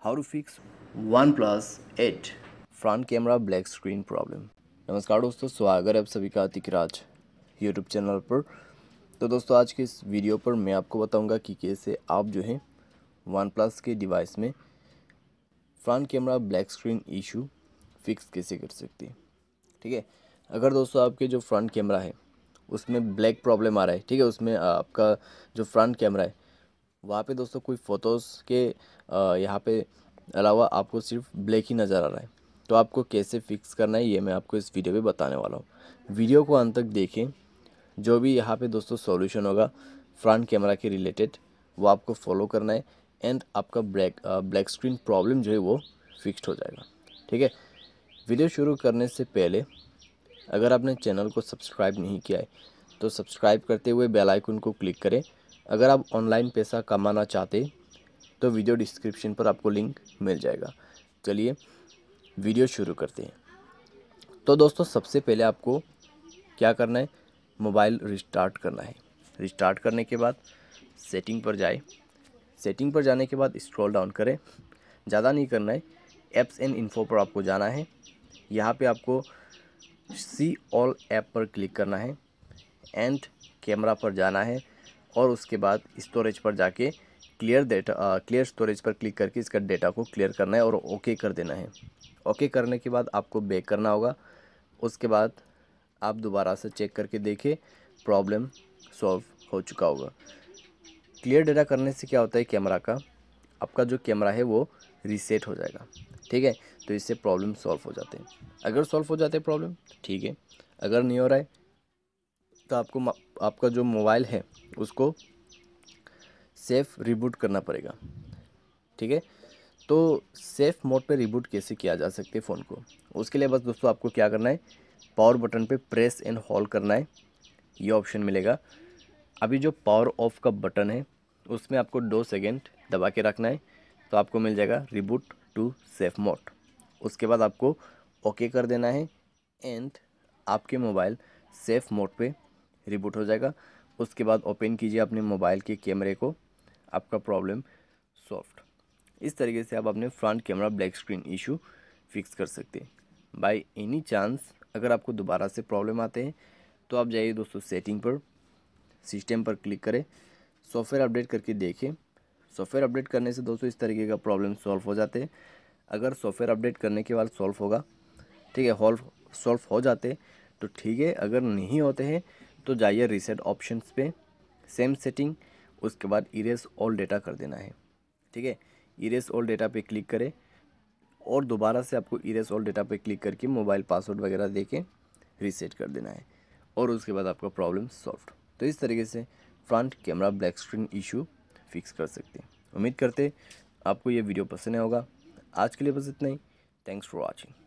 How to fix OnePlus 8 front camera black screen problem. नमस्कार दोस्तों, स्वागत है आप सभी का राज यूट्यूब चैनल पर। तो दोस्तों, आज के इस वीडियो पर मैं आपको बताऊंगा कि कैसे आप जो है OnePlus के डिवाइस में front camera black screen issue fix कैसे कर सकते हैं। ठीक है, अगर दोस्तों आपके जो फ्रंट कैमरा है उसमें ब्लैक प्रॉब्लम आ रहा है, ठीक है, उसमें आपका जो फ्रंट कैमरा है वहाँ पे दोस्तों कोई फ़ोटोज़ के यहाँ पे अलावा आपको सिर्फ ब्लैक ही नज़र आ रहा है, तो आपको कैसे फिक्स करना है ये मैं आपको इस वीडियो में बताने वाला हूँ। वीडियो को अंत तक देखें, जो भी यहाँ पे दोस्तों सॉल्यूशन होगा फ्रंट कैमरा के रिलेटेड वो आपको फॉलो करना है एंड आपका ब्लैक स्क्रीन प्रॉब्लम जो है वो फिक्स्ड हो जाएगा। ठीक है, वीडियो शुरू करने से पहले अगर आपने चैनल को सब्सक्राइब नहीं किया है तो सब्सक्राइब करते हुए बेल आइकन को क्लिक करें। अगर आप ऑनलाइन पैसा कमाना चाहते तो वीडियो डिस्क्रिप्शन पर आपको लिंक मिल जाएगा। चलिए वीडियो शुरू करते हैं। तो दोस्तों, सबसे पहले आपको क्या करना है, मोबाइल रिस्टार्ट करना है। रिस्टार्ट करने के बाद सेटिंग पर जाए। सेटिंग पर जाने के बाद स्क्रॉल डाउन करें, ज़्यादा नहीं करना है, एप्स एंड इन्फो पर आपको जाना है। यहाँ पे आपको सी ऑल ऐप पर क्लिक करना है एंड कैमरा पर जाना है और उसके बाद स्टोरेज पर जाके क्लियर स्टोरेज पर क्लिक करके इसका डेटा को क्लियर करना है और ओके कर देना है। ओके करने के बाद आपको बैक करना होगा। उसके बाद आप दोबारा से चेक करके देखें, प्रॉब्लम सॉल्व हो चुका होगा। क्लियर डेटा करने से क्या होता है, कैमरा का आपका जो कैमरा है वो रीसेट हो जाएगा। ठीक है, तो इससे प्रॉब्लम सॉल्व हो जाते हैं। अगर सॉल्व हो जाते हैं प्रॉब्लम, ठीक है, अगर नहीं हो रहा है तो आपका जो मोबाइल है उसको सेफ रिबूट करना पड़ेगा। ठीक है, तो सेफ मोड पे रिबूट कैसे किया जा सकते हैं फ़ोन को, उसके लिए बस दोस्तों आपको क्या करना है, पावर बटन पे प्रेस एंड होल्ड करना है, ये ऑप्शन मिलेगा। अभी जो पावर ऑफ का बटन है उसमें आपको 2 सेकेंड दबा के रखना है, तो आपको मिल जाएगा रिबूट टू सेफ मोड। उसके बाद आपको ओके कर देना है एंड आपके मोबाइल सेफ मोड पे रिबूट हो जाएगा। उसके बाद ओपन कीजिए अपने मोबाइल के कैमरे को, आपका प्रॉब्लम सॉल्व्ड। इस तरीके से आप अपने front camera black screen issue fix कर सकते हैं। बाय एनी चांस अगर आपको दोबारा से प्रॉब्लम आते हैं तो आप जाइए दोस्तों सेटिंग पर, सिस्टम पर क्लिक करें, सॉफ्टवेयर अपडेट करके देखें। सॉफ्टवेयर अपडेट करने से दोस्तों इस तरीके का प्रॉब्लम सॉल्व हो जाते हैं। अगर सॉफ्टवेयर अपडेट करने के बाद सॉल्व होगा, ठीक है, सॉल्व हो जाते तो ठीक है, अगर नहीं होते हैं तो जाइए रीसेट ऑप्शंस पे, सेम सेटिंग, उसके बाद इरेज ऑल डेटा कर देना है। ठीक है, इरेज ऑल डेटा पे क्लिक करें और दोबारा से आपको इरेज ऑल डेटा पे क्लिक करके मोबाइल पासवर्ड वगैरह देके रीसेट कर देना है और उसके बाद आपका प्रॉब्लम सॉल्व। तो इस तरीके से front camera black screen issue fix कर सकते हैं। उम्मीद करते आपको ये वीडियो पसंद आया होगा। आज के लिए बस इतना ही। Thanks for watching.